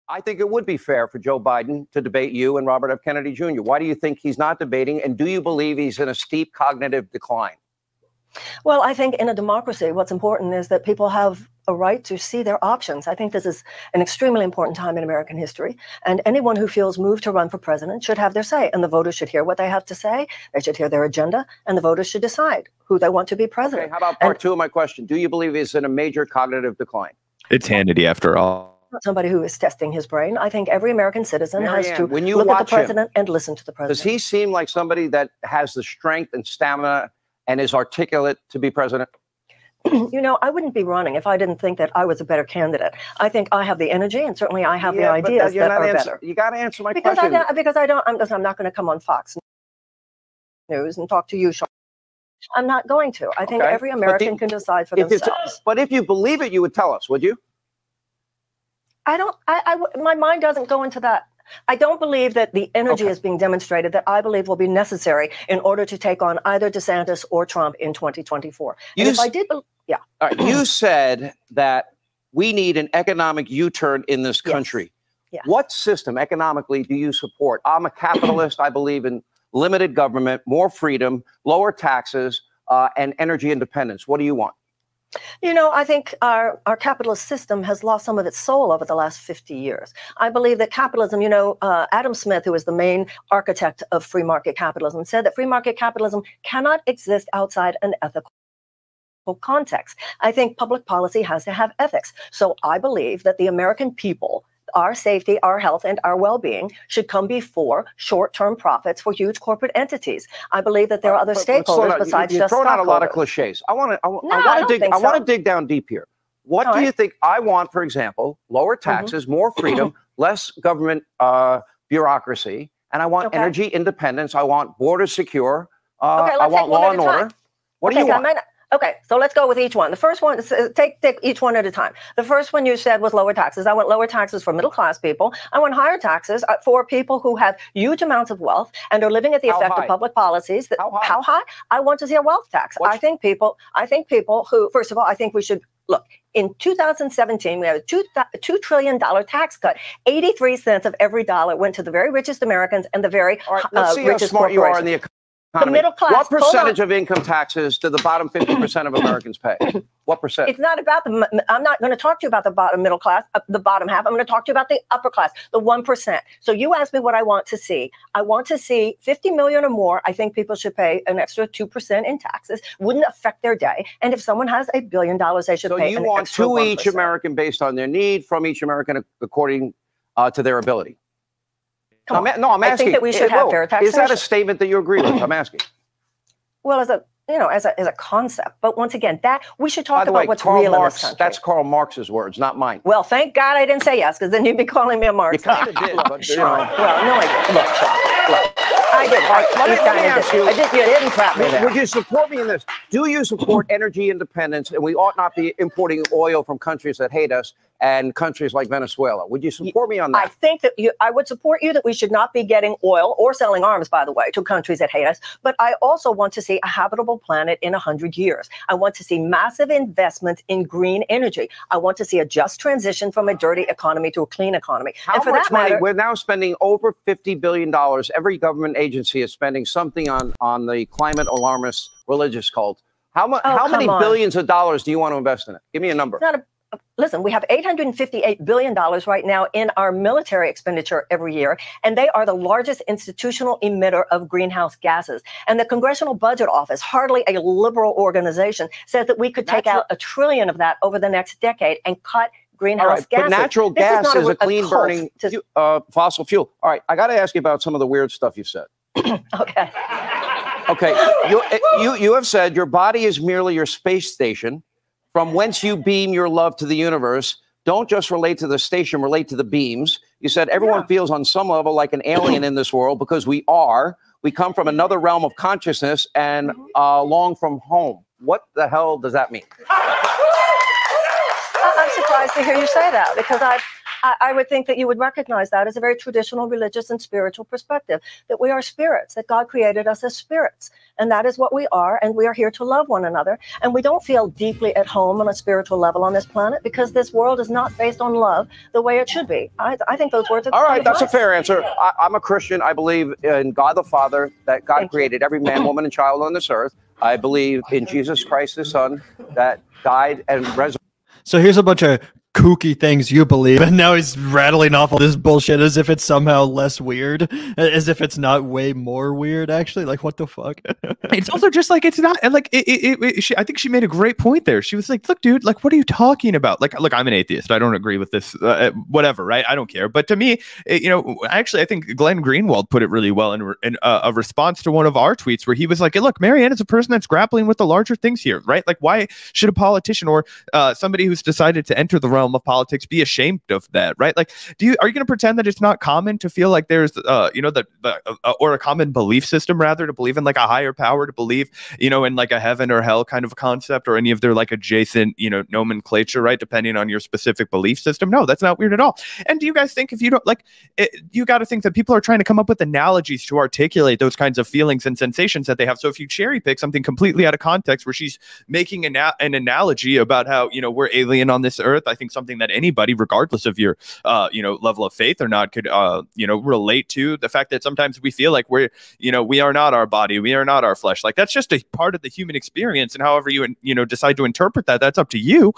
I think it would be fair for Joe Biden to debate you and Robert F. Kennedy Jr. Why do you think he's not debating? And do you believe he's in a steep cognitive decline? Well, I think in a democracy, what's important is that people have a right to see their options. I think this is an extremely important time in American history. And anyone who feels moved to run for president should have their say. And the voters should hear what they have to say. They should hear their agenda. And the voters should decide who they want to be president. Okay, how about part two of my question? Do you believe he's in a major cognitive decline? It's Hannity, after all. Not somebody who is testing his brain. I think every American citizen Marianne, has to when you look at watch the president him, and listen to the president. Does he seem like somebody that has the strength and stamina and is articulate to be president? You know, I wouldn't be running if I didn't think that I was a better candidate. I think I have the energy, and certainly I have the ideas that are better. You got to answer my question. I'm not going to come on Fox News and talk to you, Sean. I'm not going to. I think every American can decide for themselves. But if you believe it, you would tell us, would you? My mind doesn't go into that. I don't believe that the energy is being demonstrated that I believe will be necessary in order to take on either DeSantis or Trump in 2024. And if I did, yeah. All right, you said that we need an economic U-turn in this country. Yes. What system economically do you support? I'm a capitalist. I believe in limited government, more freedom, lower taxes, and energy independence. What do you want? You know, I think our capitalist system has lost some of its soul over the last 50 years. I believe that capitalism, you know, Adam Smith, who is the main architect of free market capitalism, said that free market capitalism cannot exist outside an ethical context. I think public policy has to have ethics. So I believe that the American people, our safety, our health, and our well-being should come before short-term profits for huge corporate entities. I believe that there are other stakeholders besides just stockholders. You're throwing out a lot of cliches. I want to dig down deep here. What do you think? I want, for example, lower taxes, more freedom, less government bureaucracy, and I want energy independence. I want borders secure. I want law and order. What do you want? Okay, so let's go with each one. The first one, take each one at a time. The first one you said was lower taxes. I want lower taxes for middle-class people. I want higher taxes for people who have huge amounts of wealth and are living at the effect of public policies. How high? I want to see a wealth tax. I think people who, first of all, I think we should, look, in 2017, we have a $2 trillion tax cut. 83 cents of every dollar went to the very richest Americans and the very let's see how smart you are in the economy. The middle class. What percentage of income taxes do the bottom 50% of Americans pay? What percent? It's not about I'm not going to talk to you about the bottom middle class, the bottom half. I'm going to talk to you about the upper class, the 1%. So you asked me what I want to see. I want to see 50 million or more. I think people should pay an extra 2% in taxes. Wouldn't affect their day. And if someone has $1 billion, they should pay an extra 1%. So you want to each American based on their need, from each American according to their ability. I'm asking. I think that we should have fair taxation. Is that a statement that you agree with? I'm asking. Well, as a concept, but once again, that we should talk about what's real in this country. That's Karl Marx's words, not mine. Well, thank God I didn't say yes, because then you'd be calling me a Marxist. You kind of did, but Sean. Well, no, I didn't. Look, Sean. Look, I didn't. Let me ask you. You didn't trap me there. Would you support me in this? Do you support energy independence? And we ought not be importing oil from countries that hate us and countries like Venezuela. Would you support me on that? I think that I would support you that we should not be getting oil or selling arms, by the way, to countries that hate us. But I also want to see a habitable planet in 100 years. I want to see massive investments in green energy. I want to see a just transition from a dirty economy to a clean economy. How much money? We're now spending over $50 billion. Every government agency is spending something on the climate alarmist religious cult. How many billions of dollars do you want to invest in it? Give me a number. Listen, we have $858 billion right now in our military expenditure every year, and they are the largest institutional emitter of greenhouse gases. And the Congressional Budget Office, hardly a liberal organization, says that we could take out $1 trillion of that over the next decade and cut greenhouse gases. But natural gas is a clean-burning fossil fuel. All right, I got to ask you about some of the weird stuff you've said. Okay. Okay, you have said your body is merely your space station, from whence you beam your love to the universe. Don't just relate to the station, relate to the beams. You said everyone feels on some level like an alien in this world because we are. We come from another realm of consciousness and long from home. What the hell does that mean? I'm surprised to hear you say that, because I would think that you would recognize that as a very traditional religious and spiritual perspective, that we are spirits, that God created us as spirits. And that is what we are. And we are here to love one another. And we don't feel deeply at home on a spiritual level on this planet because this world is not based on love the way it should be. I think those words are all right. That's a fair answer. I'm a Christian. I believe in God the Father, that God created every man, woman, and child on this earth. I believe in Jesus Christ, his son, that died and resurrected. So here's a bunch of kooky things you believe, and now he's rattling off all this bullshit as if it's somehow less weird, as if it's not way more weird, actually. Like, what the fuck? It's also just like, it's not like I think she made a great point there. She was like, look, dude, like, what are you talking about? Like, look, I'm an atheist. I don't agree with this, whatever, right? I don't care. But to me, I think Glenn Greenwald put it really well in a response to one of our tweets where he was like, hey, look, Marianne is a person that's grappling with the larger things here, right? Like, why should a politician or somebody who's decided to enter the realm of politics be ashamed of that, right? Like, are you going to pretend that it's not common to feel like there's or a common belief system, rather, to believe in like a higher power, to believe in like a heaven or hell kind of concept, or any of their like adjacent nomenclature, right, depending on your specific belief system? No, that's not weird at all. And do you guys think, if you don't like it, you got to think that people are trying to come up with analogies to articulate those kinds of feelings and sensations that they have? So if you cherry pick something completely out of context where she's making an analogy about how we're alien on this earth, I think something that anybody, regardless of your level of faith or not, could relate to. The fact that sometimes we feel like we are not our body, we are not our flesh. Like, that's just a part of the human experience, and however you decide to interpret that, that's up to you.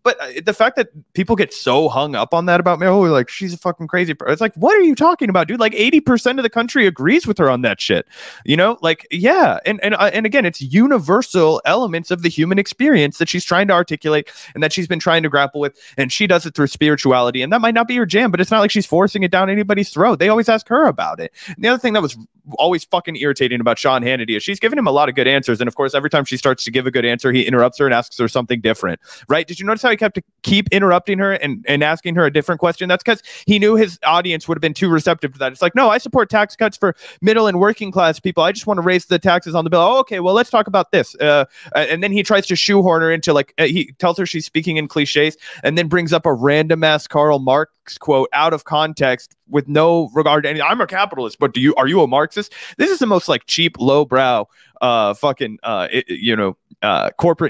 But the fact that people get so hung up on that about me, oh, like, she's a fucking crazy person. It's like, what are you talking about, dude? Like, 80% of the country agrees with her on that shit. Like, yeah. And again, it's universal elements of the human experience that she's trying to articulate and that she's been trying to grapple with. And she does it through spirituality. And that might not be her jam, but it's not like she's forcing it down anybody's throat. They always ask her about it. And the other thing that was always fucking irritating about Sean Hannity is she's giving him a lot of good answers. And of course, every time she starts to give a good answer, he interrupts her and asks her something different, right? Did you notice how he keep interrupting her and asking her a different question? That's because he knew his audience would have been too receptive to that. It's like, no, I support tax cuts for middle and working class people. I just want to raise the taxes on the bill. Oh, okay, well, let's talk about this. And then he tries to shoehorn her into, like, he tells her she's speaking in cliches and then brings up a random ass Karl Marx quote out of context with no regard to anything. I'm a capitalist, but are you a Marxist? This is the most like cheap, lowbrow, corporate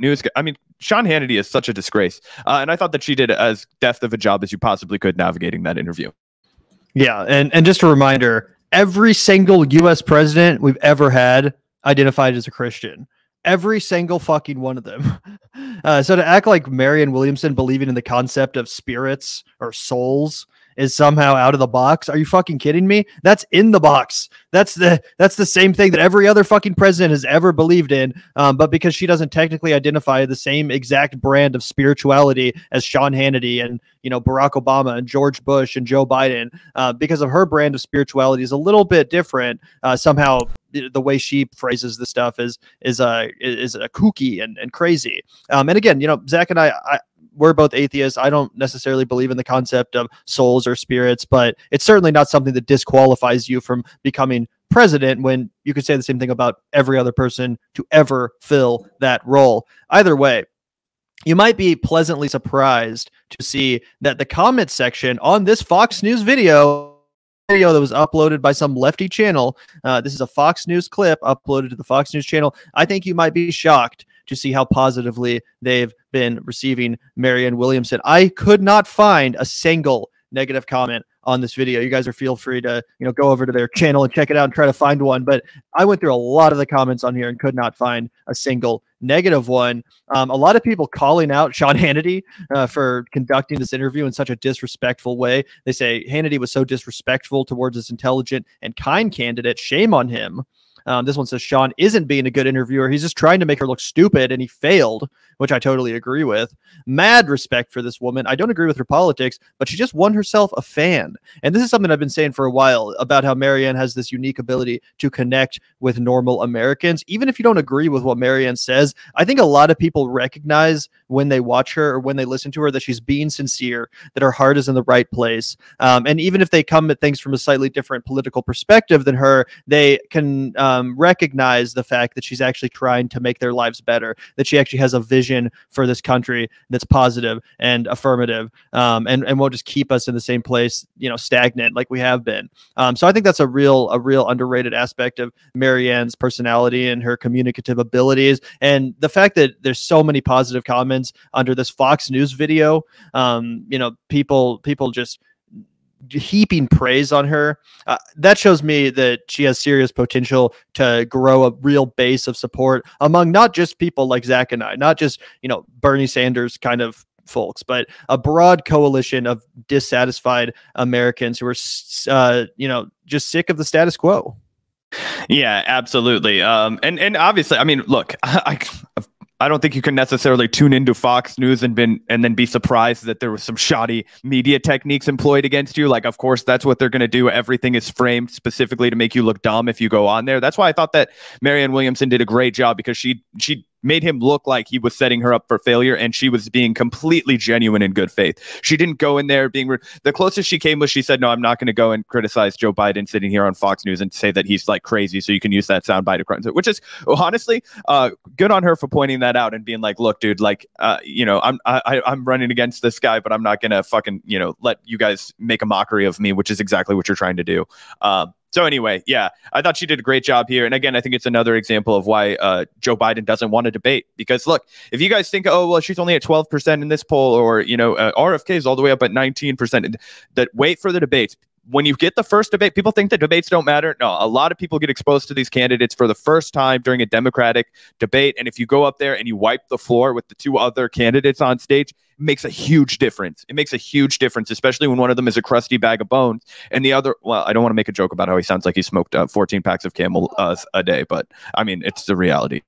news. I mean, Sean Hannity is such a disgrace. And I thought that she did as deft of a job as you possibly could navigating that interview. Yeah. And just a reminder, every single US president we've ever had identified as a Christian. Every single fucking one of them. So to act like Marianne Williamson believing in the concept of spirits or souls is somehow out of the box. Are you fucking kidding me? That's in the box. That's the same thing that every other fucking president has ever believed in. But because she doesn't technically identify the same exact brand of spirituality as Sean Hannity and Barack Obama and George Bush and Joe Biden, because of her brand of spirituality is a little bit different. Somehow the way she phrases the stuff is kooky and crazy. And again, Zach and I we're both atheists. I don't necessarily believe in the concept of souls or spirits, but it's certainly not something that disqualifies you from becoming president, when you could say the same thing about every other person to ever fill that role. Either way, you might be pleasantly surprised to see that the comment section on this Fox News video that was uploaded by some lefty channel, this is a Fox News clip uploaded to the Fox News channel. I think you might be shocked to see how positively they've been receiving Marianne Williamson. I could not find a single negative comment on this video. You guys are feel free to go over to their channel and check it out and try to find one. But I went through a lot of the comments on here and could not find a single negative one. A lot of people calling out Sean Hannity for conducting this interview in such a disrespectful way. They say Hannity was so disrespectful towards this intelligent and kind candidate. Shame on him. This one says Sean isn't being a good interviewer. He's just trying to make her look stupid, and he failed, which I totally agree with. Mad respect for this woman. I don't agree with her politics, but she just won herself a fan. And this is something I've been saying for a while about how Marianne has this unique ability to connect with normal Americans. Even if you don't agree with what Marianne says, I think a lot of people recognize when they watch her or when they listen to her that she's being sincere, that her heart is in the right place. And even if they come at things from a slightly different political perspective than her, they can recognize the fact that she's actually trying to make their lives better, that she actually has a vision for this country that's positive and affirmative, and won't just keep us in the same place, stagnant like we have been. So I think that's a real underrated aspect of Marianne's personality and her communicative abilities, and the fact that there's so many positive comments under this Fox News video. People just heaping praise on her. That shows me that she has serious potential to grow a real base of support among not just people like Zach and I, not just, Bernie Sanders kind of folks, but a broad coalition of dissatisfied Americans who are, just sick of the status quo. Yeah, absolutely. And obviously, I mean, look, I don't think you can necessarily tune into Fox News and then be surprised that there was some shoddy media techniques employed against you. Like, of course, that's what they're going to do. Everything is framed specifically to make you look dumb if you go on there. That's why I thought that Marianne Williamson did a great job, because she made him look like he was setting her up for failure, and she was being completely genuine in good faith. She didn't go in there being the closest she came was she said, no, I'm not going to go and criticize Joe Biden sitting here on Fox News and say that he's like crazy, so you can use that soundbite, which is honestly good on her for pointing that out and being like, look, dude, like I'm running against this guy, but I'm not going to fucking let you guys make a mockery of me, which is exactly what you're trying to do. So anyway, yeah, I thought she did a great job here. And again, I think it's another example of why Joe Biden doesn't want to debate. Because look, if you guys think, oh, well, she's only at 12% in this poll, or, RFK is all the way up at 19%, that wait for the debates. When you get the first debate, people think that debates don't matter. No, a lot of people get exposed to these candidates for the first time during a Democratic debate. And if you go up there and you wipe the floor with the two other candidates on stage, it makes a huge difference. It makes a huge difference, especially when one of them is a crusty bag of bones. And the other, well, I don't want to make a joke about how he sounds like he smoked 14 packs of Camel a day, but I mean, it's the reality.